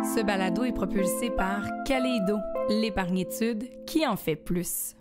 Ce balado est propulsé par Kaleido, l'épargnétude qui en fait plus.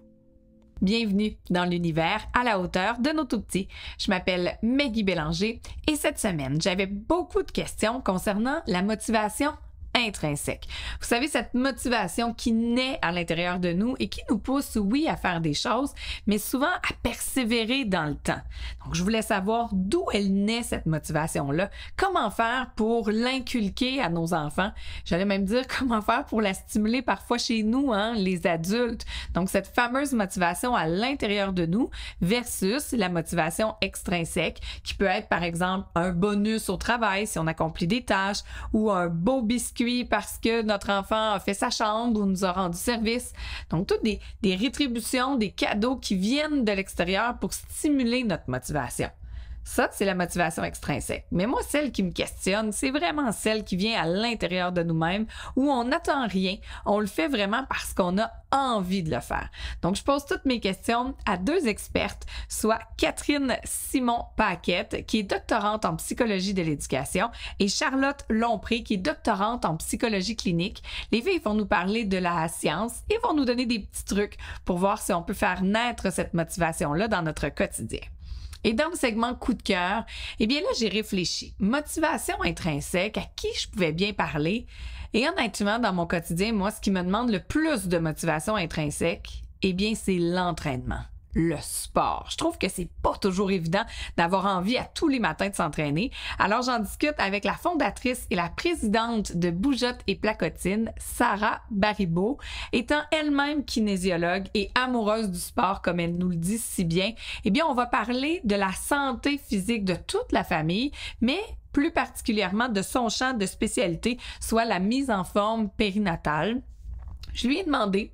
Bienvenue dans l'univers à la hauteur de nos tout-petits. Je m'appelle Maggie Bélanger et cette semaine, j'avais beaucoup de questions concernant la motivation intrinsèque. Vous savez, cette motivation qui naît à l'intérieur de nous et qui nous pousse, oui, à faire des choses, mais souvent à persévérer dans le temps. Donc, je voulais savoir d'où elle naît, cette motivation-là. Comment faire pour l'inculquer à nos enfants? J'allais même dire comment faire pour la stimuler parfois chez nous, les adultes. Donc, cette fameuse motivation à l'intérieur de nous versus la motivation extrinsèque qui peut être, par exemple, un bonus au travail si on accomplit des tâches ou un beau biscuit parce que notre enfant a fait sa chambre ou nous a rendu service. Donc, toutes des rétributions, des cadeaux qui viennent de l'extérieur pour stimuler notre motivation. Ça, c'est la motivation extrinsèque. Mais moi, celle qui me questionne, c'est vraiment celle qui vient à l'intérieur de nous-mêmes, où on n'attend rien, on le fait vraiment parce qu'on a envie de le faire. Donc, je pose toutes mes questions à deux expertes, soit Catherine Simon-Paquette, qui est doctorante en psychologie de l'éducation, et Charlotte Lompré, qui est doctorante en psychologie clinique. Les filles vont nous parler de la science et vont nous donner des petits trucs pour voir si on peut faire naître cette motivation-là dans notre quotidien. Et dans le segment coup de cœur, eh bien là, j'ai réfléchi. Motivation intrinsèque, à qui je pouvais bien parler? Et honnêtement, dans mon quotidien, moi, ce qui me demande le plus de motivation intrinsèque, eh bien, c'est l'entraînement. Le sport. Je trouve que c'est pas toujours évident d'avoir envie à tous les matins de s'entraîner. Alors, j'en discute avec la fondatrice et la présidente de Bougeotte et Placotine, Sarah Baribeau, étant elle-même kinésiologue et amoureuse du sport, comme elle nous le dit si bien. Eh bien, on va parler de la santé physique de toute la famille, mais plus particulièrement de son champ de spécialité, soit la mise en forme périnatale. Je lui ai demandé: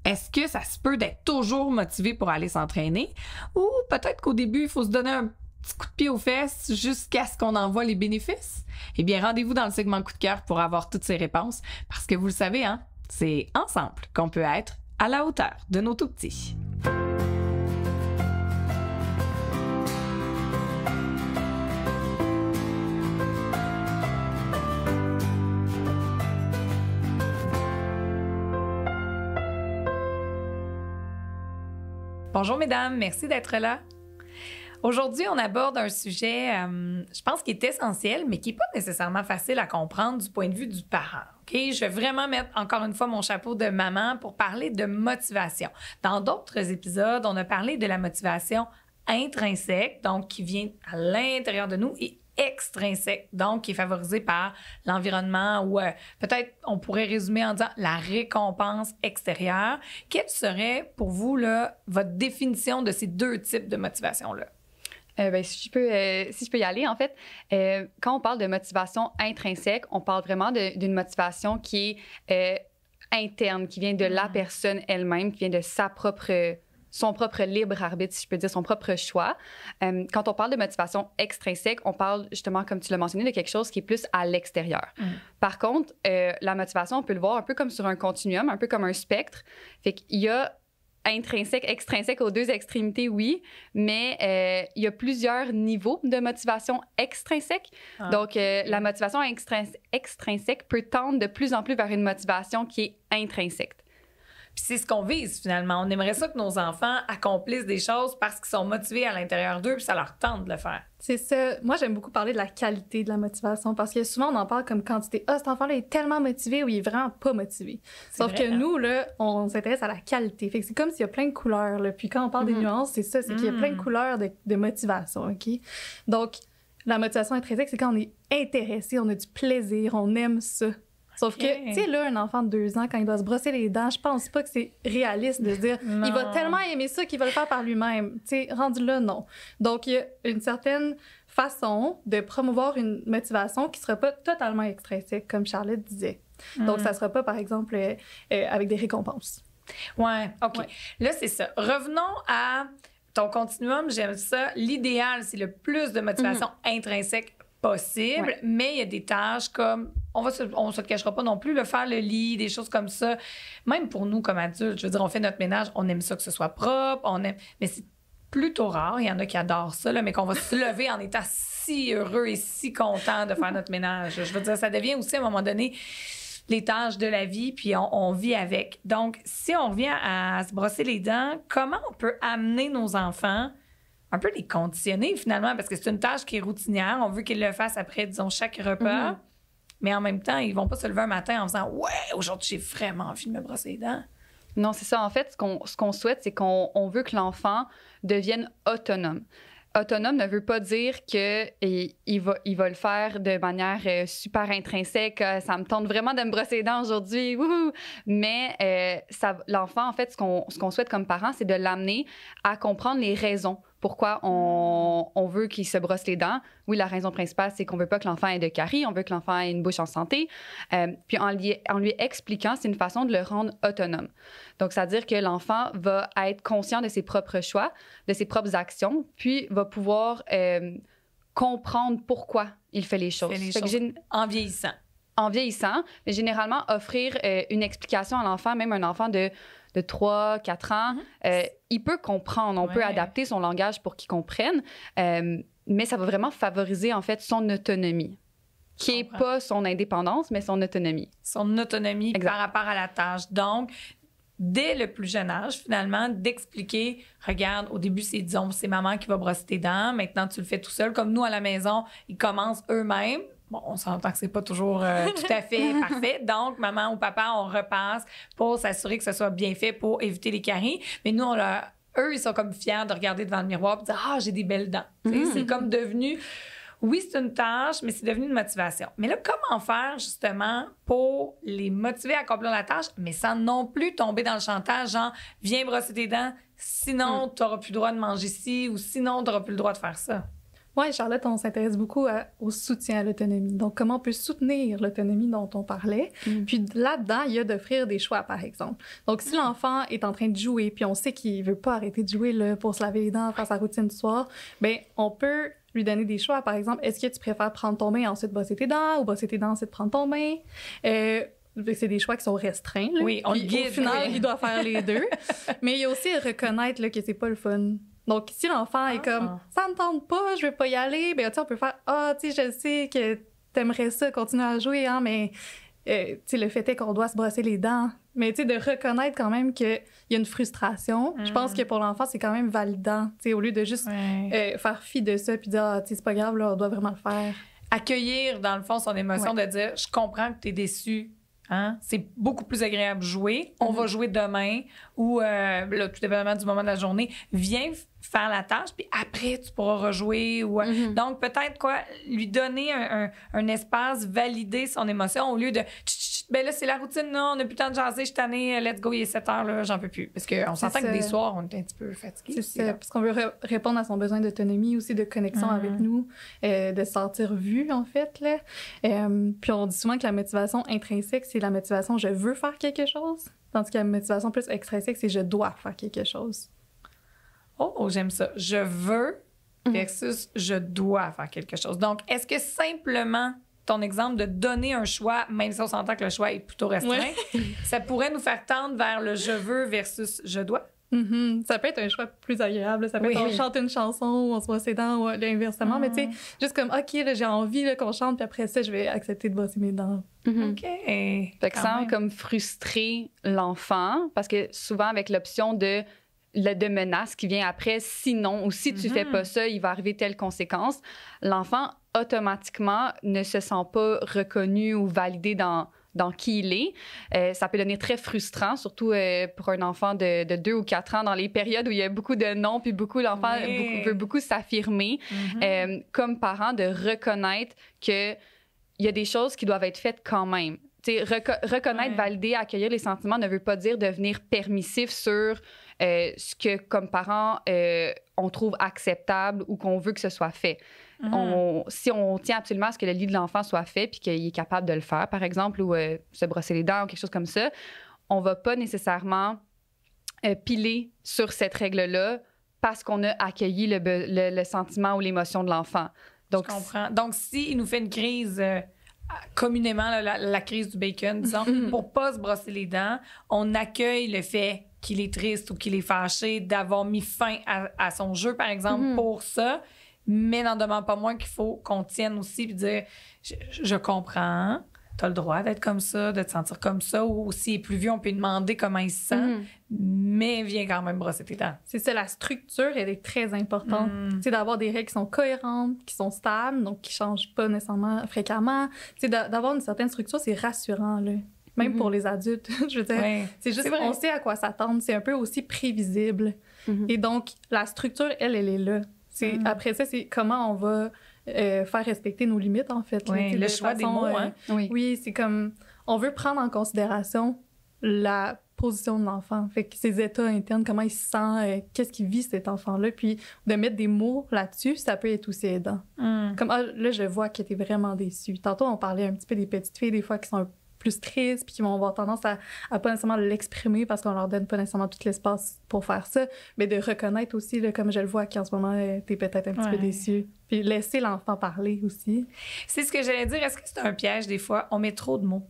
est-ce que ça se peut d'être toujours motivé pour aller s'entraîner? Ou peut-être qu'au début, il faut se donner un petit coup de pied aux fesses jusqu'à ce qu'on en voit les bénéfices? Eh bien, rendez-vous dans le segment coup de cœur pour avoir toutes ces réponses. Parce que vous le savez, c'est ensemble qu'on peut être à la hauteur de nos tout-petits. Bonjour mesdames, merci d'être là. Aujourd'hui, on aborde un sujet, je pense, qui est essentiel, mais qui n'est pas nécessairement facile à comprendre du point de vue du parent. Okay? Je vais vraiment mettre encore une fois mon chapeau de maman pour parler de motivation. Dans d'autres épisodes, on a parlé de la motivation intrinsèque, donc qui vient à l'intérieur de nous, et extrinsèque, donc qui est favorisé par l'environnement ou peut-être on pourrait résumer en disant la récompense extérieure. Quelle serait pour vous là, votre définition de ces deux types de motivation-là? Si je peux y aller, en fait, quand on parle de motivation intrinsèque, on parle vraiment d'une motivation qui est interne, qui vient de la personne elle-même, qui vient de son propre libre arbitre, si je peux dire, son propre choix. Quand on parle de motivation extrinsèque, on parle justement, comme tu l'as mentionné, de quelque chose qui est plus à l'extérieur. Par contre, la motivation, on peut le voir un peu comme sur un continuum, un peu comme un spectre. Fait qu'il y a intrinsèque, extrinsèque aux deux extrémités, oui, mais il y a plusieurs niveaux de motivation extrinsèque. Donc, la motivation extrinsèque peut tendre de plus en plus vers une motivation qui est intrinsèque. Puis c'est ce qu'on vise, finalement. On aimerait ça que nos enfants accomplissent des choses parce qu'ils sont motivés à l'intérieur d'eux puis ça leur tente de le faire. C'est ça. Moi, j'aime beaucoup parler de la qualité de la motivation parce que souvent, on en parle comme quantité. Ah, cet enfant-là est tellement motivé ou il est vraiment pas motivé. Sauf que nous, là, on s'intéresse à la qualité. Fait que c'est comme s'il y a plein de couleurs, là. Puis quand on parle des nuances, c'est ça, c'est qu'il y a plein de couleurs de motivation, OK? Donc, la motivation intrinsèque, c'est quand on est intéressé, on a du plaisir, on aime ça. Sauf que, tu sais, là, un enfant de 2 ans, quand il doit se brosser les dents, je pense pas que c'est réaliste de se dire il va tellement aimer ça qu'il va le faire par lui-même. Tu sais, rendu là, non. Donc, il y a une certaine façon de promouvoir une motivation qui sera pas totalement extrinsèque, comme Charlotte disait. Donc, ça sera pas, par exemple, avec des récompenses. Ouais, OK. Ouais. Là, c'est ça. Revenons à ton continuum. J'aime ça. L'idéal, c'est le plus de motivation intrinsèque possible, mais il y a des tâches comme on se le cachera pas non plus, le faire le lit, des choses comme ça. Même pour nous comme adultes, je veux dire, on fait notre ménage, on aime ça que ce soit propre, mais c'est plutôt rare. Il y en a qui adorent ça, là, mais qu'on va se lever en étant si heureux et si content de faire notre ménage. Je veux dire, ça devient aussi à un moment donné les tâches de la vie, puis on vit avec. Donc, si on revient à se brosser les dents, comment on peut amener nos enfants, un peu les conditionner finalement, parce que c'est une tâche qui est routinière, on veut qu'ils le fassent après, disons, chaque repas, mais en même temps, ils vont pas se lever un matin en faisant « Ouais, aujourd'hui, j'ai vraiment envie de me brosser les dents ». Non, c'est ça. En fait, ce qu'on souhaite, c'est qu'on veut que l'enfant devienne autonome. Autonome ne veut pas dire qu'il va le faire de manière super intrinsèque. Ça me tente vraiment de me brosser les dents aujourd'hui. Wouhou! Mais l'enfant, en fait, ce qu'on souhaite comme parents, c'est de l'amener à comprendre les raisons pourquoi on veut qu'il se brosse les dents. Oui, la raison principale, c'est qu'on veut pas que l'enfant ait de caries, on veut que l'enfant ait une bouche en santé. Puis en lui expliquant, c'est une façon de le rendre autonome. Donc, c'est-à-dire que l'enfant va être conscient de ses propres choix, de ses propres actions, puis va pouvoir comprendre pourquoi il fait les choses. En vieillissant. En vieillissant, mais généralement, offrir une explication à l'enfant, même un enfant de 3, 4 ans, il peut comprendre, on peut adapter son langage pour qu'il comprenne, mais ça va vraiment favoriser, en fait, son autonomie, qui n'est pas son indépendance, mais son autonomie. Son autonomie par rapport à la tâche. Donc, dès le plus jeune âge, finalement, d'expliquer, regarde, au début, c'est maman qui va brosser tes dents, maintenant, tu le fais tout seul. Comme nous, à la maison, ils commencent eux-mêmes. Bon, on s'entend que c'est pas toujours tout à fait parfait. Donc, maman ou papa, on repasse pour s'assurer que ce soit bien fait pour éviter les caries. Mais nous, eux, ils sont comme fiers de regarder devant le miroir et de dire « Ah, j'ai des belles dents. C'est comme devenu... Oui, c'est une tâche, mais c'est devenu une motivation. Mais là, comment faire, justement, pour les motiver à accomplir la tâche, mais sans non plus tomber dans le chantage, genre « Viens brosser tes dents, sinon tu n'auras plus le droit de manger ci ou sinon tu n'auras plus le droit de faire ça. » Oui, Charlotte, on s'intéresse beaucoup au soutien à l'autonomie. Donc, comment on peut soutenir l'autonomie dont on parlait. Puis là-dedans, il y a d'offrir des choix, par exemple. Donc, si l'enfant est en train de jouer, puis on sait qu'il veut pas arrêter de jouer là, pour se laver les dents, faire sa routine du soir, bien, on peut lui donner des choix. Par exemple, est-ce que tu préfères prendre ton bain et ensuite brosser tes dents ou brosser tes dents et ensuite prendre ton bain? C'est des choix qui sont restreints. Là. Oui, on le guide. Au final, il doit faire les deux. Mais il y a aussi reconnaître là, que c'est pas le fun. Donc, si l'enfant est comme « ça me tente pas, je veux pas y aller », bien, tu sais, on peut faire « ah, tu sais, je sais que t'aimerais ça, continuer à jouer, hein, mais tu sais, le fait est qu'on doit se brosser les dents. » Mais tu sais, de reconnaître quand même qu'il y a une frustration, je pense que pour l'enfant, c'est quand même validant, tu sais, au lieu de juste faire fi de ça puis dire « ah, tu sais, c'est pas grave, là, on doit vraiment le faire. » Accueillir, dans le fond, son émotion de dire « je comprends que t'es déçu. » Hein? C'est beaucoup plus agréable de jouer. On va jouer demain ou, là, tout dépendamment du moment de la journée. Viens faire la tâche, puis après, tu pourras rejouer. Ou, donc, peut-être lui donner un espace, valider son émotion au lieu de ben là, c'est la routine, non, on n'a plus le temps de jaser, je suis tannée, let's go, il est 7 heures, là, j'en peux plus. Parce qu'on s'entend que des soirs, on est un petit peu fatigué. C'est ça, parce qu'on veut répondre à son besoin d'autonomie, aussi de connexion avec nous, de se sentir vu, en fait. Là. Puis on dit souvent que la motivation intrinsèque, c'est la motivation « je veux faire quelque chose », tandis que la motivation plus extrinsèque, c'est « je dois faire quelque chose ». Oh, j'aime ça. Je veux versus je dois faire quelque chose. Donc, est-ce que simplement ton exemple de donner un choix, même si on s'entend que le choix est plutôt restreint, ça pourrait nous faire tendre vers le je veux versus je dois? Ça peut être un choix plus agréable. Ça peut être on chante une chanson ou on se brosse les dents ou inversement. Mais tu sais, juste comme, OK, là, j'ai envie là, qu'on chante, puis après ça, je vais accepter de brosser mes dents. OK. Fait que sans comme frustrer l'enfant, parce que souvent avec l'option de menace qui vient après, sinon, ou si tu fais pas ça, il va arriver telle conséquence, l'enfant, automatiquement, ne se sent pas reconnu ou validé dans qui il est. Ça peut devenir très frustrant, surtout pour un enfant de 2 ou 4 ans, dans les périodes où il y a beaucoup de non, puis l'enfant veut beaucoup s'affirmer. Comme parent, de reconnaître qu'il y a des choses qui doivent être faites quand même. Reconnaître, valider, accueillir les sentiments ne veut pas dire devenir permissif sur ce que, comme parents, on trouve acceptable ou qu'on veut que ce soit fait. Si on tient absolument à ce que le lit de l'enfant soit fait puis qu'il est capable de le faire, par exemple, ou se brosser les dents ou quelque chose comme ça, on va pas nécessairement piler sur cette règle-là parce qu'on a accueilli le sentiment ou l'émotion de l'enfant. Donc, je comprends. Donc, s'il nous fait une crise... communément, la crise du bacon, disons, pour pas se brosser les dents, on accueille le fait qu'il est triste ou qu'il est fâché d'avoir mis fin à son jeu, par exemple, pour ça, mais n'en demande pas moins qu'il faut qu'on tienne aussi et dire « je comprends, t'as le droit d'être comme ça, de te sentir comme ça, ou s'il est plus vieux, on peut lui demander comment il se sent, mais viens quand même brosser tes dents. C'est ça, la structure, elle est très importante. Tu sais, d'avoir des règles qui sont cohérentes, qui sont stables, donc qui changent pas nécessairement fréquemment. Tu sais, d'avoir une certaine structure, c'est rassurant, là. Même pour les adultes, je veux dire. C'est juste, on sait à quoi s'attendre. C'est un peu aussi prévisible. Et donc, la structure, elle est là. Après ça, c'est comment on va faire respecter nos limites, en fait. Oui, le choix des mots, hein? Oui, c'est comme... On veut prendre en considération la position de l'enfant. Fait que ses états internes, comment il se sent, qu'est-ce qu'il vit, cet enfant-là. Puis de mettre des mots là-dessus, ça peut être aussi aidant. Comme, là, je vois que t'es vraiment déçu. Tantôt, on parlait un petit peu des petites filles, des fois, qui sont plus tristes, puis qui vont avoir tendance à pas nécessairement l'exprimer parce qu'on leur donne pas nécessairement tout l'espace pour faire ça, mais de reconnaître aussi, là, comme je le vois, qu'en ce moment, t'es peut-être un petit peu déçu. Puis laisser l'enfant parler aussi. C'est ce que j'allais dire. Est-ce que c'est un piège, des fois? On met trop de mots.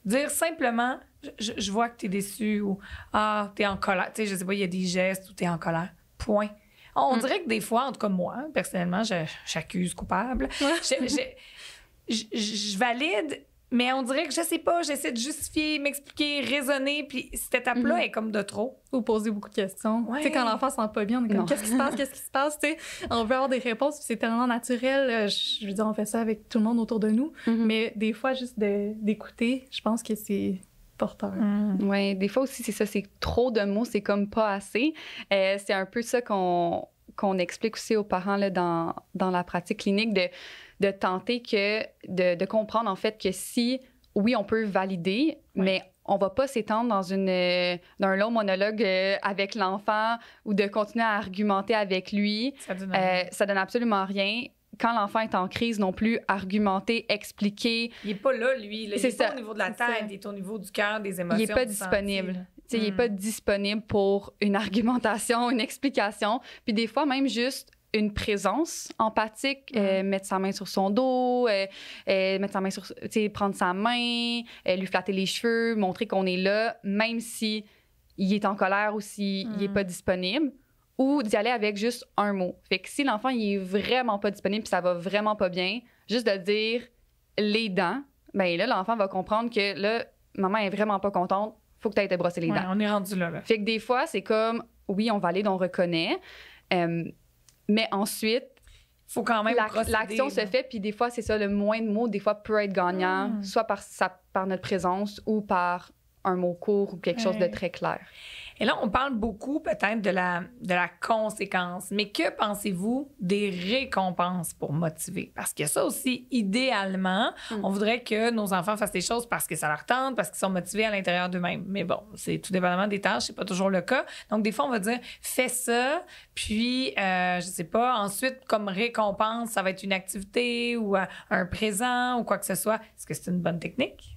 Dire simplement, je vois que t'es déçu ou t'es en colère. Tu sais, je sais pas, il y a des gestes où t'es en colère. Point. On dirait que des fois, en tout cas moi, personnellement, j'accuse coupable. Je valide. Mais on dirait que je sais pas, j'essaie de justifier, m'expliquer, raisonner, puis cette étape-là est comme de trop. Ou poser beaucoup de questions. Tu sais, quand l'enfant se sent pas bien, on est comme, qu'est-ce qui se passe, tu sais? On veut avoir des réponses, puis c'est tellement naturel. Je veux dire, on fait ça avec tout le monde autour de nous. Mais des fois, juste d'écouter, je pense que c'est porteur. Oui, des fois aussi, c'est ça, c'est trop de mots, c'est comme pas assez. C'est un peu ça qu'on explique aussi aux parents là, dans la pratique clinique, de tenter de comprendre, en fait, que si, oui, on peut valider, mais on va pas s'étendre dans un long monologue avec l'enfant ou de continuer à argumenter avec lui. Ça donne absolument rien. Quand l'enfant est en crise non plus, argumenter, expliquer. Il est pas là, lui. Il est pas au niveau de la tête, il est au niveau du cœur, des émotions. Il est pas disponible. Il est pas disponible pour une argumentation, une explication. Puis des fois, même juste une présence empathique, mettre sa main sur son dos, mettre sa main sur, prendre sa main, lui flatter les cheveux, montrer qu'on est là, même si il est en colère ou s'il n'est pas disponible, ou d'y aller avec juste un mot. Fait que si l'enfant il est vraiment pas disponible puis ça va vraiment pas bien, juste de dire les dents, ben là, l'enfant va comprendre que là, maman est vraiment pas contente, faut que tu ailles te brosser les dents. On est rendu là. Fait que des fois, c'est comme, oui, on valide, on reconnaît, mais ensuite, faut quand même l'action se fait, puis des fois, c'est ça, le moins de mots, des fois, peut être gagnant, soit par notre présence ou par un mot court ou quelque chose de très clair. Et là, on parle beaucoup peut-être de la conséquence, mais que pensez-vous des récompenses pour motiver? Parce que ça aussi, idéalement, on voudrait que nos enfants fassent des choses parce que ça leur tente, parce qu'ils sont motivés à l'intérieur d'eux-mêmes. Mais bon, c'est tout dépendamment des tâches, c'est pas toujours le cas. Donc, des fois, on va dire, fais ça, puis, je sais pas, ensuite, comme récompense, ça va être une activité ou un présent ou quoi que ce soit. Est-ce que c'est une bonne technique?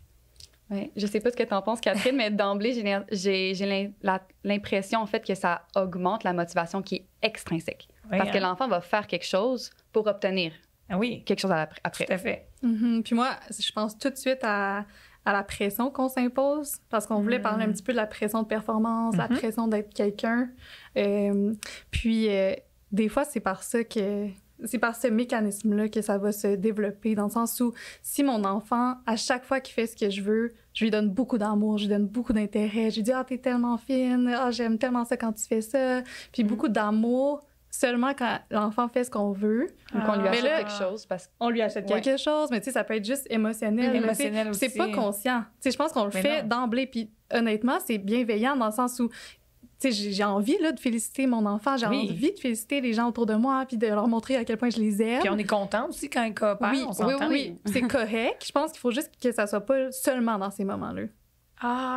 Oui, je sais pas ce que tu en penses, Catherine, mais d'emblée, j'ai l'impression, en fait, que ça augmente la motivation qui est extrinsèque. Parce que l'enfant va faire quelque chose pour obtenir quelque chose après. Tout à fait. Puis moi, je pense tout de suite à la pression qu'on s'impose, parce qu'on voulait parler un petit peu de la pression de performance, la pression d'être quelqu'un. Puis, des fois, c'est par ce mécanisme-là que ça va se développer, dans le sens où si mon enfant, à chaque fois qu'il fait ce que je veux, je lui donne beaucoup d'amour, je lui donne beaucoup d'intérêt, je lui dis « Ah, t'es tellement fine, ah, j'aime tellement ça quand tu fais ça », puis beaucoup d'amour seulement quand l'enfant fait ce qu'on veut. Ou qu'on lui achète quelque chose. On lui achète quelque chose, mais tu sais, ça peut être juste émotionnel. Émotionnel aussi. C'est pas conscient. Tu sais, je pense qu'on le fait d'emblée, puis honnêtement, c'est bienveillant dans le sens où tu sais, j'ai envie là, de féliciter mon enfant, j'ai envie de féliciter les gens autour de moi, puis de leur montrer à quel point je les aime. Puis on est content aussi quand ils coopèrent, on s'entend. Oui. C'est correct. Je pense qu'il faut juste que ça soit pas seulement dans ces moments-là.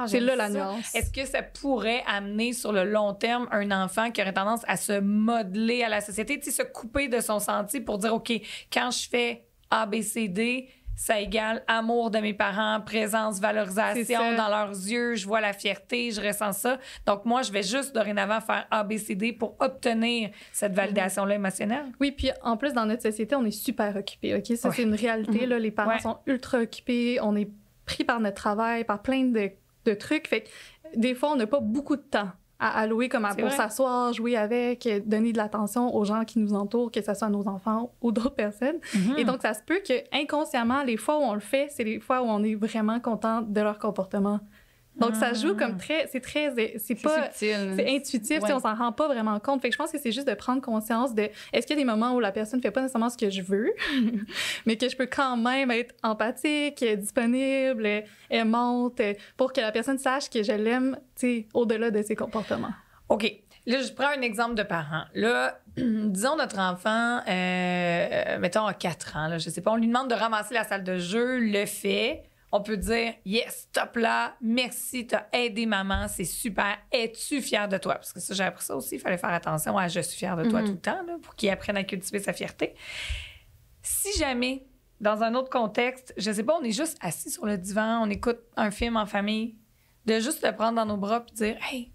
C'est là la nuance. Est-ce que ça pourrait amener sur le long terme un enfant qui aurait tendance à se modeler à la société, tu sais, se couper de son sentier pour dire, OK, quand je fais A, B, C, D, ça égale amour de mes parents, présence, valorisation dans leurs yeux, je vois la fierté, je ressens ça. Donc, moi, je vais juste dorénavant faire A, B, C, D pour obtenir cette validation-là émotionnelle. Oui, puis en plus, dans notre société, on est super occupés, OK? Ça, c'est une réalité, là. Les parents sont ultra occupés, on est pris par notre travail, par plein de trucs. Fait que des fois, on n'a pas beaucoup de temps à allouer comme pour s'asseoir, jouer avec, donner de l'attention aux gens qui nous entourent, que ce soit nos enfants ou d'autres personnes. Et donc, ça se peut que inconsciemment, les fois où on le fait, c'est les fois où on est vraiment content de leur comportement. Donc, ça joue comme c'est pas subtil. C'est intuitif, on s'en rend pas vraiment compte. Fait que je pense que c'est juste de prendre conscience de est-ce qu'il y a des moments où la personne fait pas nécessairement ce que je veux, mais que je peux quand même être empathique, disponible, aimante, pour que la personne sache que je l'aime, tu sais, au-delà de ses comportements. OK. Là, je prends un exemple de parent. Là, disons notre enfant, mettons à 4 ans, là, je sais pas, on lui demande de ramasser la salle de jeu, le fait. On peut dire « Yes, top là, merci, t'as aidé maman, c'est super. Es-tu fière de toi? » Parce que ça, j'ai appris ça aussi, il fallait faire attention à « Je suis fière de toi tout le temps là, » pour qu'il apprenne à cultiver sa fierté. Si jamais, dans un autre contexte, je sais pas, on est juste assis sur le divan, on écoute un film en famille, de juste le prendre dans nos bras puis dire « Hey,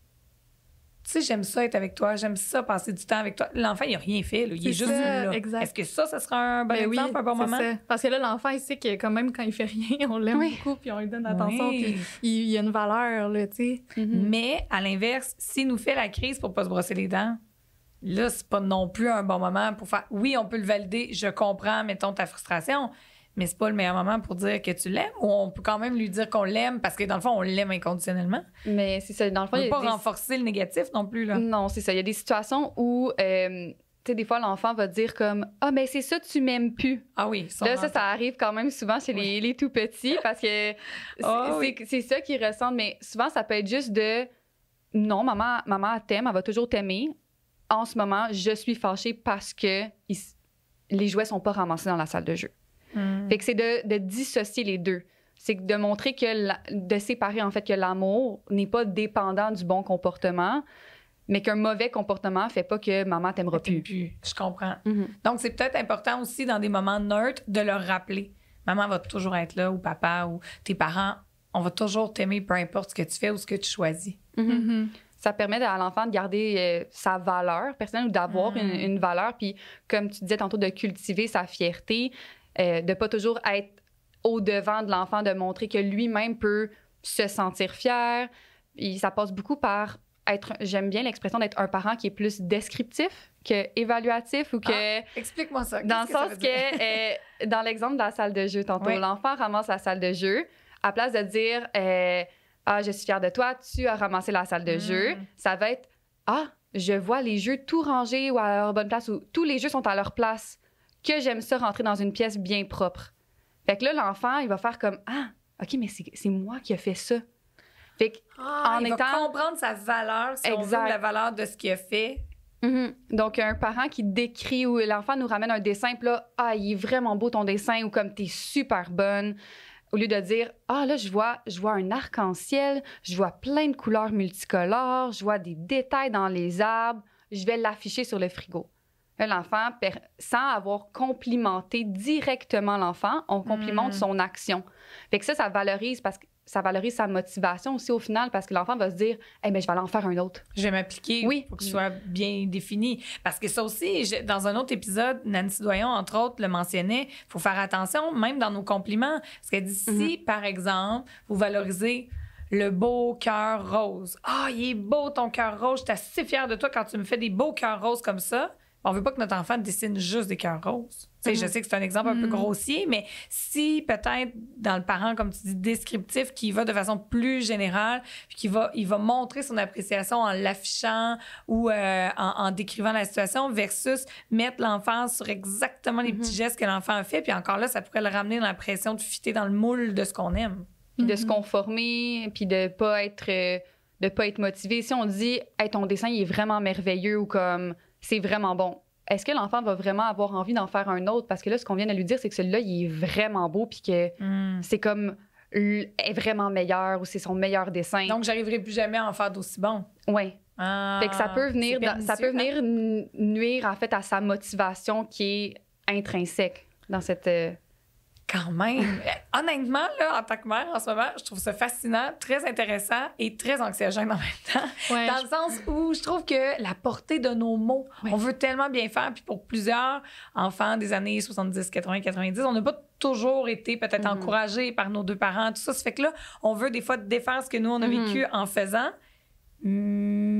tu sais, j'aime ça être avec toi, j'aime ça passer du temps avec toi. » L'enfant, il n'a rien fait, là. Il est juste là. Exact. Est-ce que ça sera un bon exemple, un bon moment? Ça. Parce que là, l'enfant, il sait que quand même, quand il fait rien, on l'aime beaucoup, puis on lui donne attention, puis il y a une valeur, là, tu sais. Mais, à l'inverse, s'il nous fait la crise pour pas se brosser les dents, là, c'est pas non plus un bon moment pour faire... Oui, on peut le valider, je comprends, mettons, ta frustration, mais c'est pas le meilleur moment pour dire que tu l'aimes, ou on peut quand même lui dire qu'on l'aime parce que dans le fond, on l'aime inconditionnellement. Mais c'est ça, dans le fond, on peut pas renforcer le négatif non plus, là. Non, c'est ça. Il y a des situations où, tu sais, des fois, l'enfant va dire comme « Ah, ben c'est ça, tu m'aimes plus. » Ah oui. Là, ça arrive quand même souvent chez les tout petits parce que c'est ça qu'ils ressentent. Mais souvent, ça peut être juste de « Non, maman elle t'aime, elle va toujours t'aimer. En ce moment, je suis fâchée parce que les jouets sont pas ramassés dans la salle de jeu. » Fait que c'est de dissocier les deux. C'est de montrer de séparer en fait que l'amour n'est pas dépendant du bon comportement, mais qu'un mauvais comportement fait pas que maman t'aimera plus. Je comprends. Donc, c'est peut-être important aussi dans des moments neutres de leur rappeler. Maman va toujours être là, ou papa, ou tes parents, on va toujours t'aimer peu importe ce que tu fais ou ce que tu choisis. Ça permet à l'enfant de garder sa valeur personnelle ou d'avoir une valeur. Puis, comme tu disais tantôt, de cultiver sa fierté, de pas toujours être au-devant de l'enfant, de montrer que lui-même peut se sentir fier. Et ça passe beaucoup par j'aime bien l'expression d'être un parent qui est plus descriptif que évaluatif ou que... explique-moi ça. Dans le sens que, dans l'exemple de la salle de jeu, tantôt, l'enfant ramasse la salle de jeu, à place de dire « Ah, je suis fière de toi, tu as ramassé la salle de jeu », ça va être « Ah, je vois les jeux tout rangés ou à leur bonne place, ou tous les jeux sont à leur place, que j'aime ça rentrer dans une pièce bien propre. » Fait que là, l'enfant, il va faire comme « Ah, OK, mais c'est moi qui ai fait ça. » Fait que, il va comprendre sa valeur, si on veut, la valeur de ce qu'il a fait. Donc, un parent qui décrit ou l'enfant nous ramène un dessin, puis là, « Ah, il est vraiment beau ton dessin » ou comme « T'es super bonne », au lieu de dire « Ah, là, je vois un arc-en-ciel, je vois plein de couleurs multicolores, je vois des détails dans les arbres, je vais l'afficher sur le frigo. » Là, l'enfant, sans avoir complimenté directement l'enfant, on complimente son action. Fait que ça valorise parce que ça valorise sa motivation aussi au final parce que l'enfant va se dire « Hey, mais je vais aller en faire un autre. » Je vais m'appliquer pour que ce soit bien défini. Parce que ça aussi, dans un autre épisode, Nancy Doyon, entre autres, le mentionnait, il faut faire attention, même dans nos compliments. Parce qu'elle dit, si, par exemple, vous valorisez le beau cœur rose. « Ah, il est beau ton cœur rose, je suis assez fière de toi quand tu me fais des beaux cœurs roses comme ça. » On veut pas que notre enfant dessine juste des cœurs roses. Je sais que c'est un exemple un peu grossier, mais si peut-être dans le parent, comme tu dis, descriptif, qui va de façon plus générale, puis il va montrer son appréciation en l'affichant ou en décrivant la situation versus mettre l'enfant sur exactement les petits gestes que l'enfant a fait. Puis encore là, ça pourrait le ramener dans la pression de fitter dans le moule de ce qu'on aime. Puis de se conformer, puis de pas être motivé. Si on dit hey, « ton dessin, il est vraiment merveilleux » ou comme « c'est vraiment bon », est-ce que l'enfant va vraiment avoir envie d'en faire un autre? Parce que là, ce qu'on vient de lui dire, c'est que celui-là, il est vraiment beau, puis que c'est comme est vraiment meilleur ou c'est son meilleur dessin. Donc, j'arriverai plus jamais à en faire d'aussi bon. Oui. Fait que ça peut venir nuire, en fait, à sa motivation qui est intrinsèque dans cette... Quand même. Honnêtement, là, en tant que mère, en ce moment, je trouve ça fascinant, très intéressant et très anxiogène en même temps. Ouais, dans le sens où je trouve que la portée de nos mots, on veut tellement bien faire. Puis pour plusieurs enfants des années 70, 80, 90, on n'a pas toujours été peut-être encouragés par nos deux parents, tout ça. Ça fait que là, on veut des fois défaire ce que nous, on a vécu en faisant.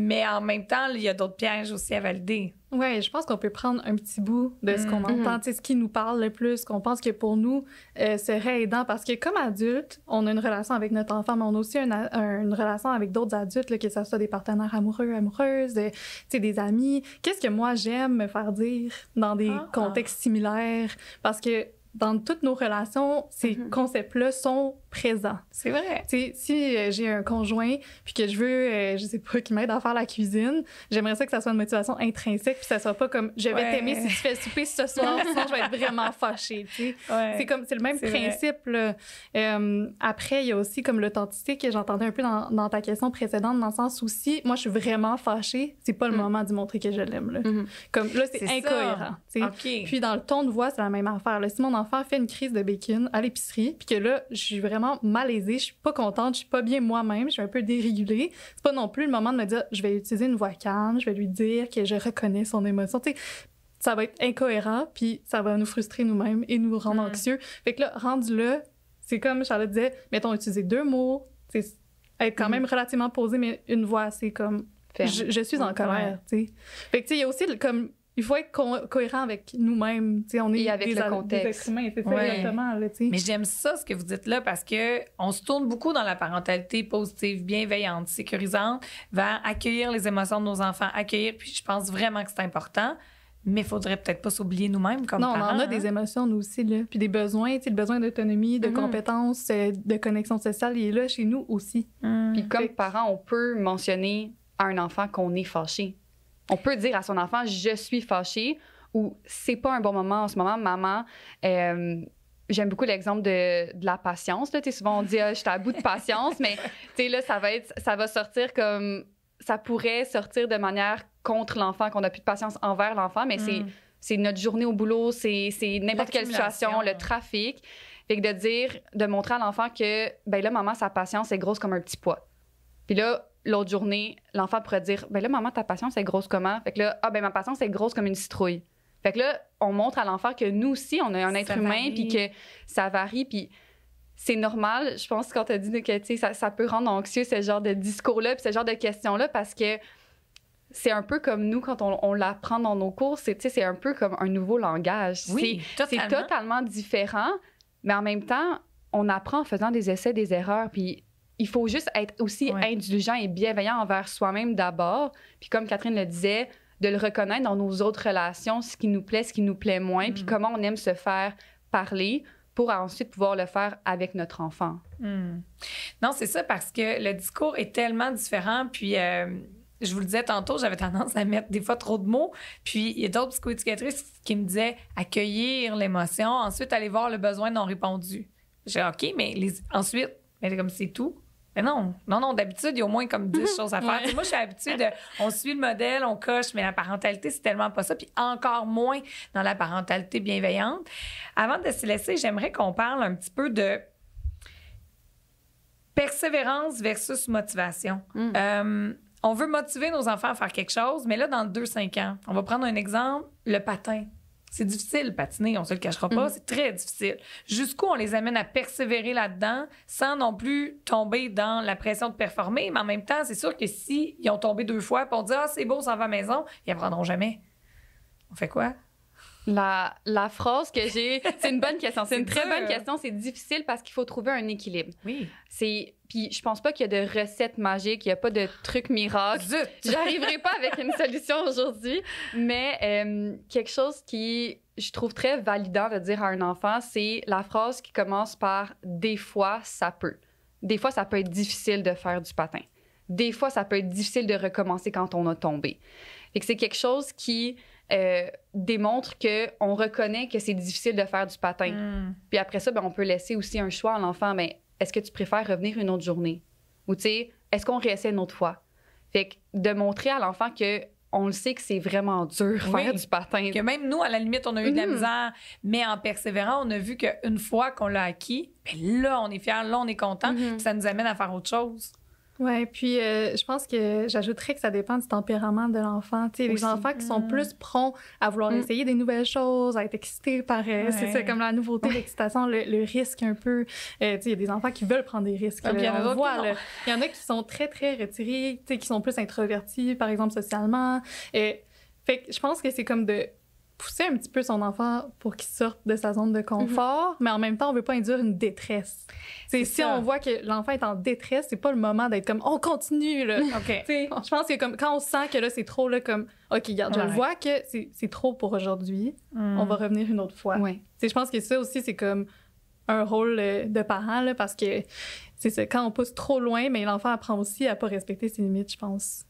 mais en même temps, il y a d'autres pièges aussi à valider. Oui, je pense qu'on peut prendre un petit bout de ce qu'on entend, tu sais, ce qui nous parle le plus, qu'on pense que pour nous serait aidant. Parce que comme adulte, on a une relation avec notre enfant, mais on a aussi une relation avec d'autres adultes, là, que ce soit des partenaires amoureux, amoureuses, tu sais, des amis. Qu'est-ce que moi, j'aime me faire dire dans des contextes similaires? Parce que dans toutes nos relations, ces concepts-là sont présents. C'est vrai. Tu sais, si j'ai un conjoint puis que je veux, je sais pas, qu'il m'aide à faire la cuisine, j'aimerais ça que ça soit une motivation intrinsèque puis ça soit pas comme « je vais t'aimer si tu fais souper ce soir, sinon je vais être vraiment fâchée », tu sais. Ouais. C'est le même principe, là. Après, il y a aussi comme l'authenticité que j'entendais un peu dans ta question précédente, dans le sens où si moi je suis vraiment fâchée, c'est pas le moment d'y montrer que je l'aime, là. Comme là, c'est incohérent, tu sais. Okay. Puis dans le ton de voix, c'est la même affaire, là. Si mon enfant fait une crise de bacon à l'épicerie puis que là, je suis vraiment malaisée, je suis pas contente, je suis pas bien moi-même, je suis un peu dérégulée. C'est pas non plus le moment de me dire je vais utiliser une voix calme, je vais lui dire que je reconnais son émotion. Tu sais, ça va être incohérent, puis ça va nous frustrer nous-mêmes et nous rendre anxieux. Fait que là, rendu là, c'est comme Charlotte disait, mettons, utiliser 2 mots, être quand même relativement posé, mais une voix, c'est comme je suis en colère, tu sais. Fait que tu sais, il y a aussi comme il faut être cohérent avec nous-mêmes. T'sais, on est et avec le contexte. Des êtres humains, c'est ça exactement. Là, mais j'aime ça, ce que vous dites là, parce qu'on se tourne beaucoup dans la parentalité positive, bienveillante, sécurisante, vers accueillir les émotions de nos enfants, accueillir, puis je pense vraiment que c'est important, mais il faudrait peut-être pas s'oublier nous-mêmes comme parents. Non, on en a des émotions, nous aussi, là. Puis des besoins, le besoin d'autonomie, de compétences, de connexion sociale, il est là chez nous aussi. Puis comme parents, on peut mentionner à un enfant qu'on est fâché. On peut dire à son enfant « je suis fâchée » ou « c'est pas un bon moment en ce moment, maman ». J'aime beaucoup l'exemple de la patience. Là. Souvent, on dit « je suis à bout de patience », mais là, ça va sortir comme... Ça pourrait sortir de manière contre l'enfant, qu'on n'a plus de patience envers l'enfant, mais c'est notre journée au boulot, c'est n'importe quelle situation, le trafic. Fait que de montrer à l'enfant que, ben là, maman, sa patience est grosse comme un petit pois. Puis là, l'autre journée, l'enfant pourrait dire « ben là, maman, ta patience est grosse comment? » Fait que là, « ah, ben ma patience est grosse comme une citrouille. » Fait que là, on montre à l'enfant que nous aussi, on a un être humain, puis que ça varie, puis c'est normal. Je pense quand tu as dit que ça peut rendre anxieux, ce genre de discours-là, puis ce genre de questions-là, parce que c'est un peu comme nous, quand on l'apprend dans nos cours, c'est un peu comme un nouveau langage. Oui, c'est totalement différent, mais en même temps, on apprend en faisant des essais, des erreurs, puis il faut juste être aussi indulgent et bienveillant envers soi-même d'abord. Puis comme Catherine le disait, de le reconnaître dans nos autres relations, ce qui nous plaît moins, puis comment on aime se faire parler pour ensuite pouvoir le faire avec notre enfant. Non, c'est ça, parce que le discours est tellement différent. Puis, je vous le disais tantôt, j'avais tendance à mettre des fois trop de mots. Puis, il y a d'autres psychoéducatrices qui me disaient accueillir l'émotion, ensuite aller voir le besoin non répondu. J'ai dit, OK, mais ensuite, mais comme c'est tout. Mais non, d'habitude, il y a au moins comme 10 choses à faire. Moi, je suis habituée on suit le modèle, on coche, mais la parentalité, c'est tellement pas ça. Puis encore moins dans la parentalité bienveillante. Avant de se laisser, j'aimerais qu'on parle un petit peu de persévérance versus motivation. On veut motiver nos enfants à faire quelque chose, mais là, dans 2-5 ans, on va prendre un exemple, le patin. C'est difficile, patiner, on se le cachera pas, c'est très difficile. Jusqu'où on les amène à persévérer là-dedans sans non plus tomber dans la pression de performer, mais en même temps, c'est sûr que s'ils ont tombé 2 fois puis on dit « Ah, c'est beau, ça va à la maison », ils apprendront jamais. On fait quoi? La phrase que j'ai, c'est une bonne question. C'est une très bonne question. C'est difficile parce qu'il faut trouver un équilibre. Oui. Puis je pense pas qu'il y a de recette magique, il y a pas de truc miracle. Zut! J'arriverai pas avec une solution aujourd'hui, mais quelque chose qui je trouve très validant de dire à un enfant, c'est la phrase qui commence par « des fois, ça peut ». Des fois, ça peut être difficile de faire du patin. Des fois, ça peut être difficile de recommencer quand on a tombé. Fait que c'est quelque chose qui démontre qu'on reconnaît que c'est difficile de faire du patin. Puis après ça, ben, on peut laisser aussi un choix à l'enfant. Ben, est-ce que tu préfères revenir une autre journée? Ou tu sais, est-ce qu'on réessaie une autre fois? Fait que de montrer à l'enfant que on le sait que c'est vraiment dur faire du patin. Que même nous, à la limite, on a eu de la misère, mais en persévérant, on a vu qu'une fois qu'on l'a acquis, ben là, on est fiers, là, on est content, puis ça nous amène à faire autre chose. Ouais, puis je pense que j'ajouterais que ça dépend du tempérament de l'enfant. Tu sais, les enfants qui sont plus prompts à vouloir essayer des nouvelles choses, à être excités par, c'est ça, comme la nouveauté, l'excitation, le risque un peu. Tu sais, il y a des enfants qui veulent prendre des risques. Il y en a voit, là. Il y en a qui sont très, très retirés, tu sais, qui sont plus introvertis, par exemple, socialement. Fait que je pense que c'est comme de pousser un petit peu son enfant pour qu'il sorte de sa zone de confort, mais en même temps, on veut pas induire une détresse. Si on voit que l'enfant est en détresse, c'est pas le moment d'être comme « on continue », là. Je pense que comme, quand on sent que là, c'est trop, là, comme « OK, regarde, je le vois que c'est trop pour aujourd'hui, on va revenir une autre fois. » Je pense que ça aussi, c'est comme un rôle de parent, là, parce que c'est ça, quand on pousse trop loin, mais l'enfant apprend aussi à pas respecter ses limites, je pense.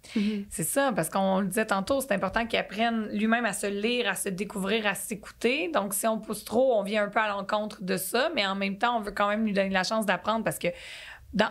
C'est ça, parce qu'on le disait tantôt, c'est important qu'il apprenne lui-même à se lire, à se découvrir, à s'écouter. Donc, si on pousse trop, on vient un peu à l'encontre de ça, mais en même temps, on veut quand même lui donner la chance d'apprendre parce que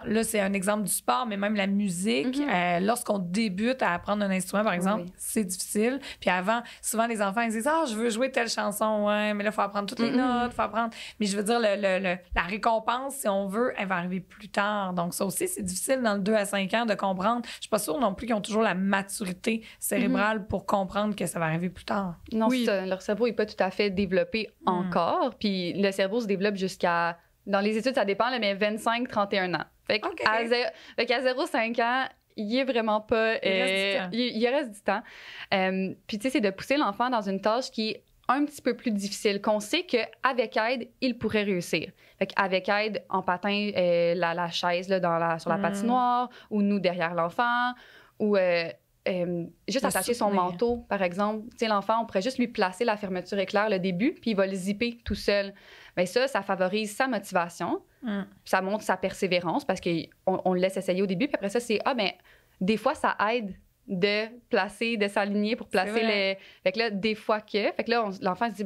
là, c'est un exemple du sport, mais même la musique, lorsqu'on débute à apprendre un instrument, par exemple, c'est difficile. Puis avant, souvent, les enfants, ils disent « Ah, je veux jouer telle chanson, ouais, mais là, il faut apprendre toutes les notes, il faut apprendre... » Mais je veux dire, la récompense, si on veut, elle va arriver plus tard. Donc, ça aussi, c'est difficile dans le 2 à 5 ans de comprendre. Je suis pas sûre non plus qu'ils ont toujours la maturité cérébrale pour comprendre que ça va arriver plus tard. Non, leur cerveau n'est pas tout à fait développé encore. Puis le cerveau se développe jusqu'à... Dans les études, ça dépend, là, mais 25-31 ans. Fait qu'à 0-5 ans, il est vraiment pas... il reste du temps. Puis, tu sais, c'est de pousser l'enfant dans une tâche qui est un petit peu plus difficile, qu'on sait qu'avec aide, il pourrait réussir. Fait qu'avec aide, en patin, la chaise là, sur la patinoire, ou nous derrière l'enfant, ou... juste attacher son manteau, par exemple. Tu sais, l'enfant, on pourrait juste lui placer la fermeture éclair le début, puis il va le zipper tout seul. Bien, ça favorise sa motivation, puis ça montre sa persévérance parce qu'on le laisse essayer au début, puis après ça, c'est des fois, ça aide de s'aligner pour placer les... Fait que là, des fois Fait que là, l'enfant se dit,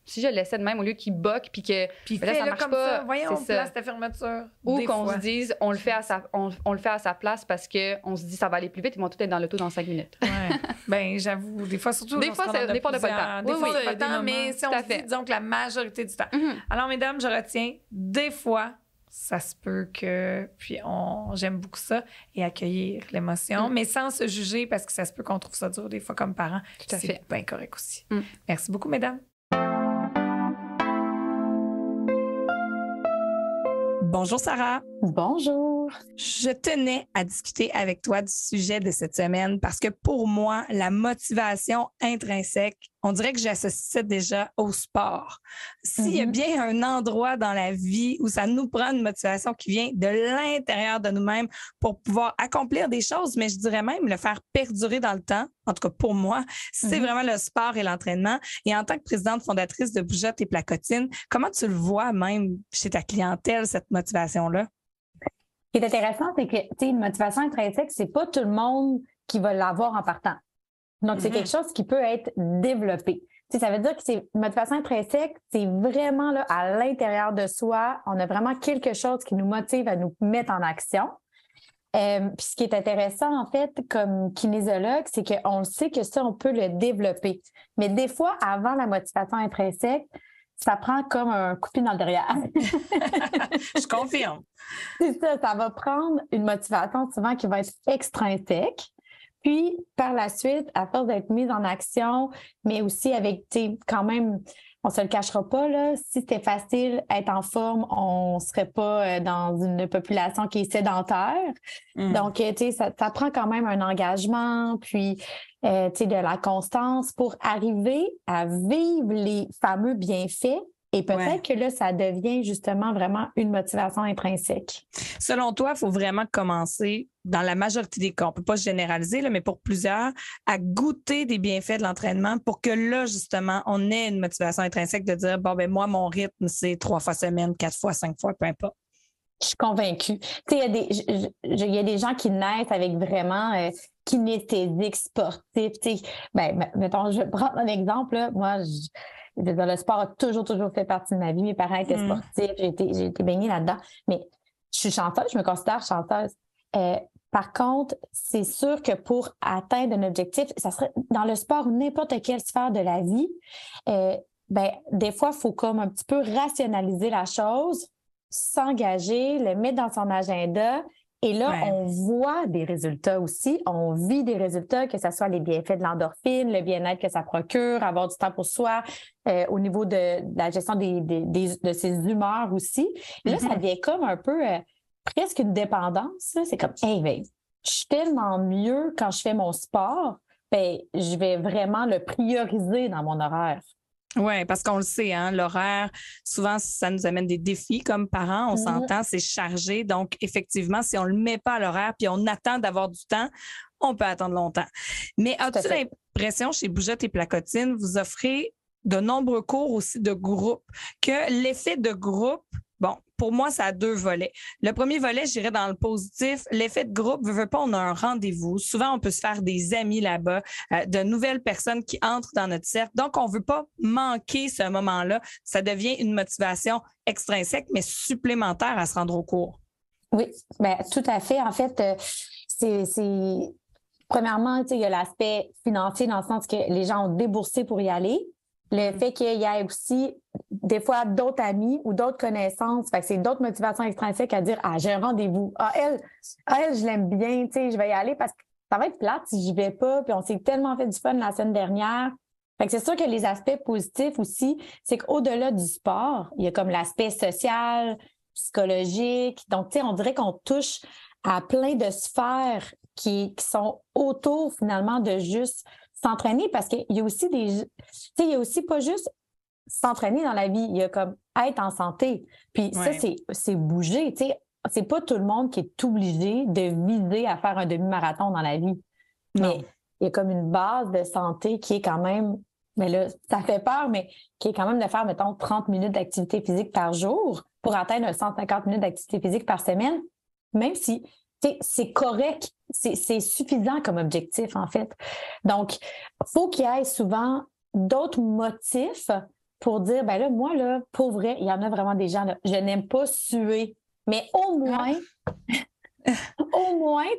si je le laissais de même, au lieu qu'il boque, puis que là, ça marche pas. Voyons, on place ta fermeture. Ou qu'on se dise, on le fait à sa place parce qu'on se dit, ça va aller plus vite, ils vont tout être dans l'auto dans 5 minutes. Ben j'avoue, des fois, surtout... Des fois, on n'a pas le temps. Des fois, on n'a pas le temps, mais si on se dit, disons que la majorité du temps. Alors, mesdames, je retiens, des fois... Ça se peut que... Puis j'aime beaucoup ça et accueillir l'émotion, mais sans se juger parce que ça se peut qu'on trouve ça dur des fois comme parents. Tout à fait. C'est bien correct aussi. Merci beaucoup, mesdames. Bonjour, Sarah. Bonjour. Je tenais à discuter avec toi du sujet de cette semaine parce que pour moi, la motivation intrinsèque, on dirait que j'associe ça déjà au sport. S'il y a bien un endroit dans la vie où ça nous prend une motivation qui vient de l'intérieur de nous-mêmes pour pouvoir accomplir des choses, mais je dirais même le faire perdurer dans le temps, en tout cas pour moi, c'est vraiment le sport et l'entraînement. Et en tant que présidente fondatrice de Bougeotte et Placotine, comment tu le vois même chez ta clientèle, cette motivation-là? Ce qui est intéressant, c'est que, tu sais, une motivation intrinsèque, c'est pas tout le monde qui va l'avoir en partant. Donc, c'est quelque chose qui peut être développé. Tu sais, ça veut dire que c'est une motivation intrinsèque, c'est vraiment là, à l'intérieur de soi. On a vraiment quelque chose qui nous motive à nous mettre en action. Puis ce qui est intéressant, en fait, comme kinésiologue, c'est qu'on sait que ça, on peut le développer. Mais des fois, avant la motivation intrinsèque, ça prend comme un coup de pied dans le derrière. Je confirme. C'est ça va prendre une motivation souvent qui va être extrinsèque. Puis, par la suite, à force d'être mise en action, mais aussi avec, tu sais, quand même, on se le cachera pas, là, si c'était facile être en forme, on serait pas dans une population qui est sédentaire. Donc, tu sais, ça prend quand même un engagement, puis, tu sais, de la constance pour arriver à vivre les fameux bienfaits. Et peut-être que là, ça devient justement vraiment une motivation intrinsèque. Selon toi, il faut vraiment commencer, dans la majorité des cas, on ne peut pas généraliser, là, mais pour plusieurs, à goûter des bienfaits de l'entraînement pour que là, justement, on ait une motivation intrinsèque de dire, bon, ben moi, mon rythme, c'est 3 fois semaine, 4 fois, 5 fois, peu importe. Je suis convaincue. Tu sais, il y a des gens qui naissent avec vraiment kinesthésique, sportif. Tu sais, ben, mettons, je vais prendre un exemple. Là. Moi, le sport a toujours fait partie de ma vie. Mes parents étaient sportifs. J'ai été baignée là-dedans. Mais je suis chanteuse, je me considère chanteuse. Par contre, c'est sûr que pour atteindre un objectif, ça serait dans le sport ou n'importe quelle sphère de la vie, des fois, il faut comme un petit peu rationaliser la chose, s'engager, le mettre dans son agenda Et là, Ouais. on voit des résultats aussi. On vit des résultats, que ce soit les bienfaits de l'endorphine, le bien-être que ça procure, avoir du temps pour soi, au niveau de la gestion de ses humeurs aussi. Et là, ça devient comme un peu presque une dépendance. Là. C'est comme, hey, ben, je suis tellement mieux quand je fais mon sport, ben, je vais vraiment le prioriser dans mon horaire. Oui, parce qu'on le sait, hein, l'horaire, souvent, ça nous amène des défis comme parents. On s'entend, c'est chargé. Donc, effectivement, si on ne le met pas à l'horaire puis on attend d'avoir du temps, on peut attendre longtemps. Mais as-tu l'impression, chez Bougette et Placotine, vous offrez de nombreux cours aussi de groupe, que l'effet de groupe, bon, pour moi, ça a 2 volets. Le premier volet, je dirais dans le positif, l'effet de groupe, veut pas, on a un rendez-vous. Souvent, on peut se faire des amis là-bas, de nouvelles personnes qui entrent dans notre cercle. Donc, on veut pas manquer ce moment-là. Ça devient une motivation extrinsèque, mais supplémentaire à se rendre au cours. Oui, ben, tout à fait. En fait, premièrement, il y a l'aspect financier dans le sens que les gens ont déboursé pour y aller. Le fait qu'il y ait aussi, des fois, d'autres amis ou d'autres connaissances. Fait que c'est d'autres motivations extrinsèques à dire, j'ai un rendez-vous. Elle, je l'aime bien, je vais y aller parce que ça va être plate si j'y vais pas. Puis on s'est tellement fait du fun la semaine dernière. Fait que c'est sûr que les aspects positifs aussi, c'est qu'au-delà du sport, il y a comme l'aspect social, psychologique. Donc, on dirait qu'on touche à plein de sphères qui sont autour, finalement, de juste s'entraîner, parce qu'il y a aussi il y a aussi pas juste s'entraîner dans la vie, il y a comme être en santé. Puis ça, c'est bouger. C'est pas tout le monde qui est obligé de viser à faire un demi-marathon dans la vie. Non. Mais il y a comme une base de santé qui est quand même, mais là, ça fait peur, mais qui est quand même de faire, mettons, 30 minutes d'activité physique par jour pour atteindre 150 minutes d'activité physique par semaine, même si c'est correct, c'est suffisant comme objectif, en fait. Donc, il faut qu'il y ait souvent d'autres motifs pour dire, ben là, moi, là, pour vrai, il y en a vraiment des gens, là, je n'aime pas suer, mais au moins, tu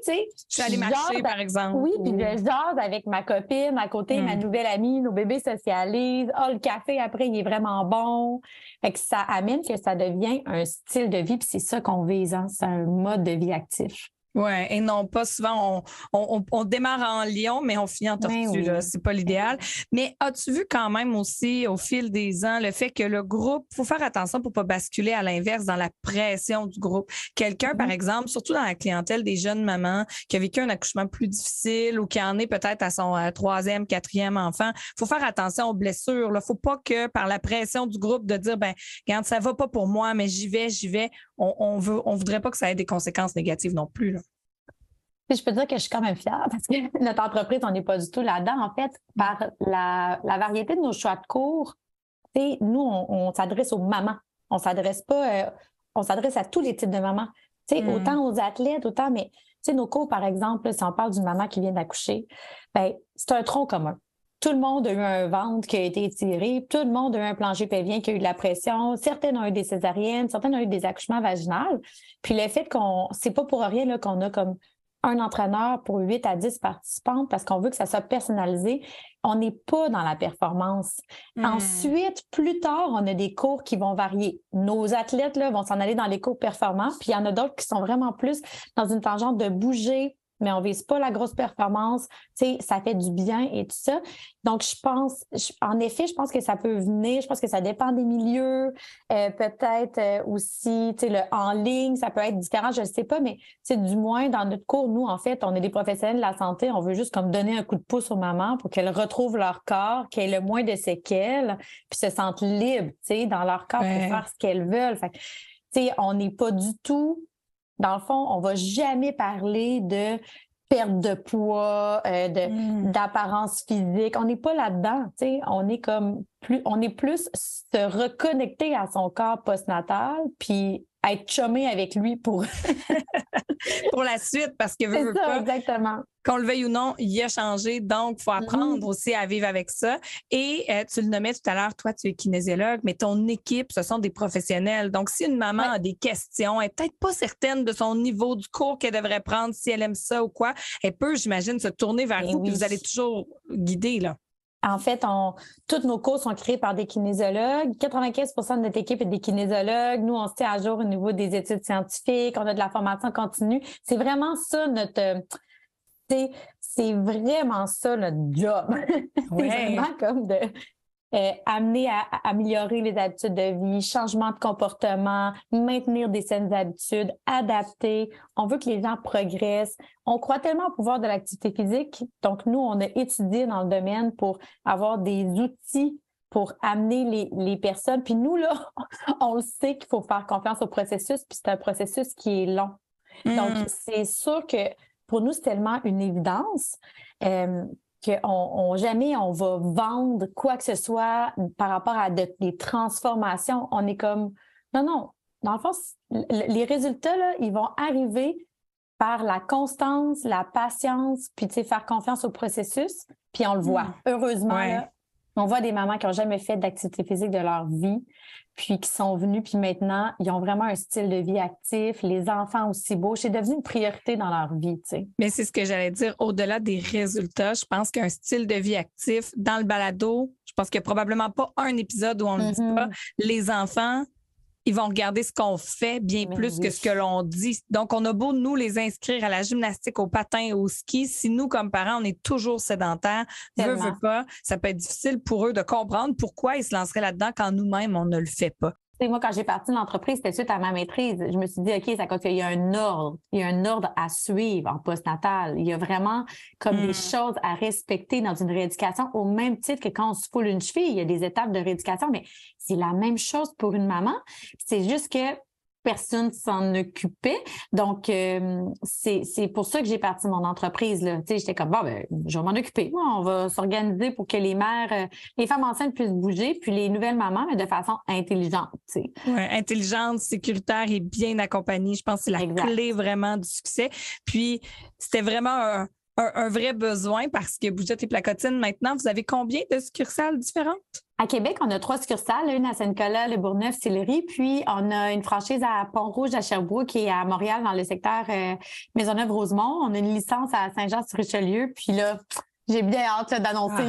sais. Je suis allée marcher, par exemple. Oui, puis je jase avec ma copine, à côté, ma nouvelle amie, nos bébés socialisent. Le café, après, il est vraiment bon. Fait que ça amène que ça devient un style de vie, puis c'est ça qu'on vise, hein, c'est un mode de vie actif. Oui, et non pas souvent, on démarre en lion, mais on finit en tortue, Oui. là. C'est pas l'idéal. Mais as-tu vu quand même aussi, au fil des ans, le fait que le groupe, faut faire attention pour pas basculer à l'inverse dans la pression du groupe. Quelqu'un, par exemple, surtout dans la clientèle des jeunes mamans qui a vécu un accouchement plus difficile ou qui en est peut-être à son 3e, 4e enfant, faut faire attention aux blessures, là. Faut pas que par la pression du groupe de dire, ben, regarde, ça va pas pour moi, mais j'y vais. On voudrait pas que ça ait des conséquences négatives non plus, là. Je peux dire que je suis quand même fière parce que notre entreprise, on n'est pas du tout là-dedans. En fait, par la variété de nos choix de cours, nous, on s'adresse aux mamans. On s'adresse pas, on s'adresse à tous les types de mamans. Autant aux athlètes, autant, mais nos cours, par exemple, si on parle d'une maman qui vient d'accoucher, ben, c'est un tronc commun. Tout le monde a eu un ventre qui a été étiré, tout le monde a eu un plancher pelvien qui a eu de la pression, certaines ont eu des césariennes, certaines ont eu des accouchements vaginaux. Puis le fait c'est pas pour rien là, qu'on a comme un entraîneur pour 8 à 10 participantes parce qu'on veut que ça soit personnalisé. On n'est pas dans la performance. Ensuite, plus tard, on a des cours qui vont varier. Nos athlètes là, vont s'en aller dans les cours performants, puis il y en a d'autres qui sont vraiment plus dans une tangente de bouger, mais on vise pas la grosse performance. Ça fait du bien et tout ça. Donc, en effet, je pense que ça peut venir. Je pense que ça dépend des milieux. Peut-être aussi, le en ligne, ça peut être différent, je ne sais pas, mais du moins, dans notre cours, nous, en fait, on est des professionnels de la santé. On veut juste comme donner un coup de pouce aux mamans pour qu'elles retrouvent leur corps, qu'elles aient le moins de séquelles, puis se sentent libres, dans leur corps pour faire ce qu'elles veulent. Fait, on n'est pas du tout... Dans le fond, on va jamais parler de perte de poids, d'apparence physique. On n'est pas là-dedans, on est plus se reconnecter à son corps postnatal, puis être chumé avec lui pour pour la suite, parce que c'est ça, pas, exactement. Qu'on le veuille ou non, il a changé, donc il faut apprendre aussi à vivre avec ça. Et tu le nommais tout à l'heure, toi, tu es kinésiologue, mais ton équipe, ce sont des professionnels. Donc, si une maman a des questions, elle n'est peut-être pas certaine de son niveau du cours qu'elle devrait prendre, si elle aime ça ou quoi, elle peut, j'imagine, se tourner vers vous, puis vous allez toujours guider, là. En fait, tous nos cours sont créés par des kinésiologues. 95% de notre équipe est des kinésiologues. Nous, on se tient à jour au niveau des études scientifiques. On a de la formation continue. C'est vraiment ça c'est vraiment ça notre job. C'est vraiment comme de amener à améliorer les habitudes de vie, changement de comportement, maintenir des saines habitudes, adapter. On veut que les gens progressent. On croit tellement au pouvoir de l'activité physique. Donc, nous, on a étudié dans le domaine pour avoir des outils pour amener les personnes. Puis nous, là, on le sait qu'il faut faire confiance au processus, puis c'est un processus qui est long. Donc, c'est sûr que pour nous, c'est tellement une évidence jamais on va vendre quoi que ce soit par rapport à des transformations. On est comme, non. Dans le fond, les résultats, là, ils vont arriver par la constance, la patience, puis faire confiance au processus, puis on le voit. Heureusement, là, on voit des mamans qui n'ont jamais fait d'activité physique de leur vie, puis qui sont venues, puis maintenant, ils ont vraiment un style de vie actif. Les enfants aussi beaux. C'est devenu une priorité dans leur vie, tu sais. Mais c'est ce que j'allais dire. Au-delà des résultats, je pense qu'un style de vie actif, dans le balado, je pense qu'il n'y a probablement pas un épisode où on ne dit pas. Les enfants, ils vont regarder ce qu'on fait bien plus que ce que l'on dit. Donc, on a beau, nous, les inscrire à la gymnastique, au patin, au ski. Si nous, comme parents, on est toujours sédentaires, veut pas, ça peut être difficile pour eux de comprendre pourquoi ils se lanceraient là-dedans quand nous-mêmes, on ne le fait pas. Moi, quand j'ai parti de l'entreprise, c'était suite à ma maîtrise. Je me suis dit, OK, ça compte qu'il y a un ordre. Il y a un ordre à suivre en postnatal. Il y a vraiment comme des choses à respecter dans une rééducation, au même titre que quand on se foule une cheville, il y a des étapes de rééducation, mais c'est la même chose pour une maman. C'est juste que personne s'en occupait. Donc, c'est pour ça que j'ai parti mon entreprise, là. Tu sais, j'étais comme, je vais m'en occuper. On va s'organiser pour que les mères, les femmes enceintes puissent bouger, puis les nouvelles mamans, mais de façon intelligente, tu sais. Oui, intelligente, sécuritaire et bien accompagnée. Je pense que c'est la clé vraiment du succès. Puis, c'était vraiment un vrai besoin parce que Bougeotte et Placotine, maintenant, vous avez combien de succursales différentes? À Québec, on a 3 succursales, une à Saint-Nicolas, Le Bourgneuf, Sillery, puis on a une franchise à Pont-Rouge, à Sherbrooke et à Montréal, dans le secteur Maisonneuve-Rosemont. On a une licence à Saint-Jean-sur-Richelieu, puis là, j'ai bien hâte d'annoncer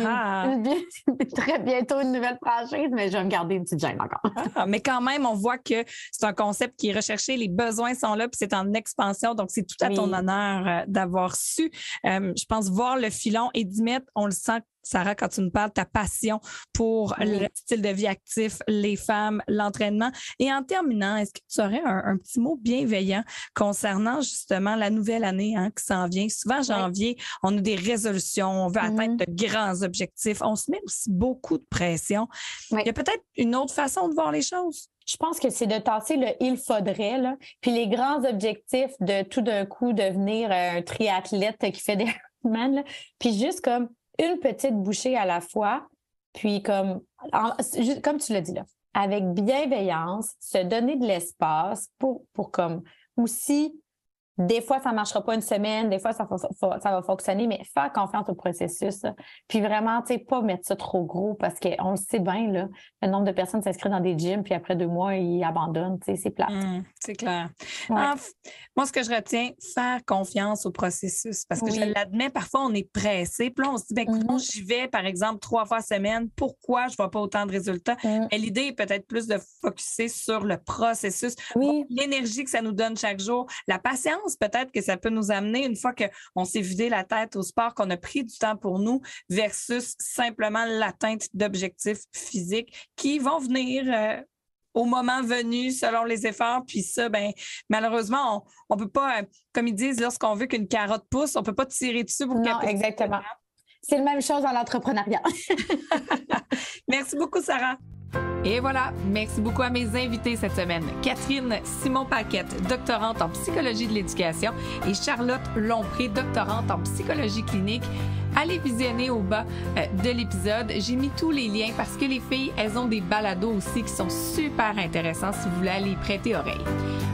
très bientôt une nouvelle franchise, mais je vais me garder une petite gêne encore. Mais quand même, on voit que c'est un concept qui est recherché, les besoins sont là, puis c'est en expansion, donc c'est tout à ton honneur d'avoir su, je pense, voir le filon et d'y mettre, on le sent, Sarah, quand tu nous parles, ta passion pour le style de vie actif, les femmes, l'entraînement. Et en terminant, est-ce que tu aurais un petit mot bienveillant concernant justement la nouvelle année qui s'en vient? Souvent, janvier, on a des résolutions, on veut atteindre de grands objectifs. On se met aussi beaucoup de pression. Il y a peut-être une autre façon de voir les choses. Je pense que c'est de tasser le « il faudrait », là, puis les grands objectifs de tout d'un coup devenir un triathlète qui fait des Ironman, puis juste comme une petite bouchée à la fois, puis comme tu l'as dit là, avec bienveillance, se donner de l'espace pour comme aussi, des fois, ça ne marchera pas une semaine, des fois, ça va fonctionner, mais faire confiance au processus. Là. Puis vraiment, tu sais, pas mettre ça trop gros parce qu'on le sait bien, là, le nombre de personnes s'inscrivent dans des gyms, puis après 2 mois, ils abandonnent, tu sais, c'est plate. C'est clair. Moi, ce que je retiens, faire confiance au processus parce que je l'admets, parfois, on est pressé. Puis là, on se dit, écoute, j'y vais, par exemple, 3 fois semaine. Pourquoi je ne vois pas autant de résultats? Mais l'idée est peut-être plus de focusser sur le processus, l'énergie que ça nous donne chaque jour, la patience peut-être que ça peut nous amener une fois qu'on s'est vidé la tête au sport, qu'on a pris du temps pour nous versus simplement l'atteinte d'objectifs physiques qui vont venir au moment venu selon les efforts. Puis ça, malheureusement, on peut pas, comme ils disent, lorsqu'on veut qu'une carotte pousse, on peut pas tirer dessus pour qu'elle pousse. Non, exactement. C'est la même chose dans l'entrepreneuriat. Merci beaucoup, Sarah. Et voilà, merci beaucoup à mes invités cette semaine. Catherine Simon-Paquette, doctorante en psychologie de l'éducation, et Charlotte Lompré, doctorante en psychologie clinique. Allez visionner au bas de l'épisode. J'ai mis tous les liens parce que les filles, elles ont des balados aussi qui sont super intéressants si vous voulez aller y prêter oreille.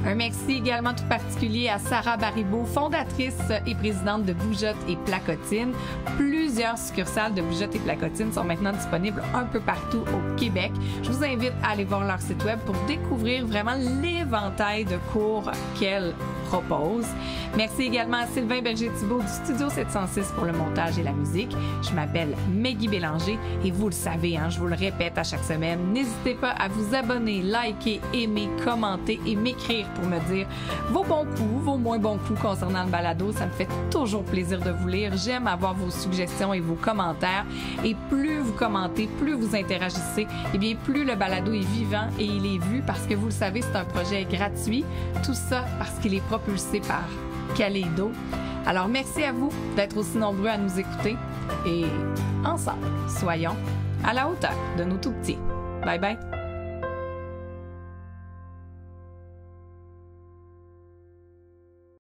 Un merci également tout particulier à Sarah Baribeau, fondatrice et présidente de Bougeotte et Placotine. Plusieurs succursales de Bougeotte et Placotine sont maintenant disponibles un peu partout au Québec. Je vous invite à aller voir leur site web pour découvrir vraiment l'éventail de cours qu'elles propose. Merci également à Sylvain Berger-Thibault du Studio 706 pour le montage et la musique. Je m'appelle Maggie Bélanger et vous le savez, je vous le répète à chaque semaine, n'hésitez pas à vous abonner, liker, aimer, commenter et m'écrire pour me dire vos bons coups, vos moins bons coups concernant le balado. Ça me fait toujours plaisir de vous lire. J'aime avoir vos suggestions et vos commentaires. Et plus vous commentez, plus vous interagissez, et bien plus le balado est vivant et il est vu parce que vous le savez, c'est un projet gratuit. Tout ça parce qu'il est propulsé par Kaleido. Alors merci à vous d'être aussi nombreux à nous écouter et ensemble, soyons à la hauteur de nos tout petits. Bye bye!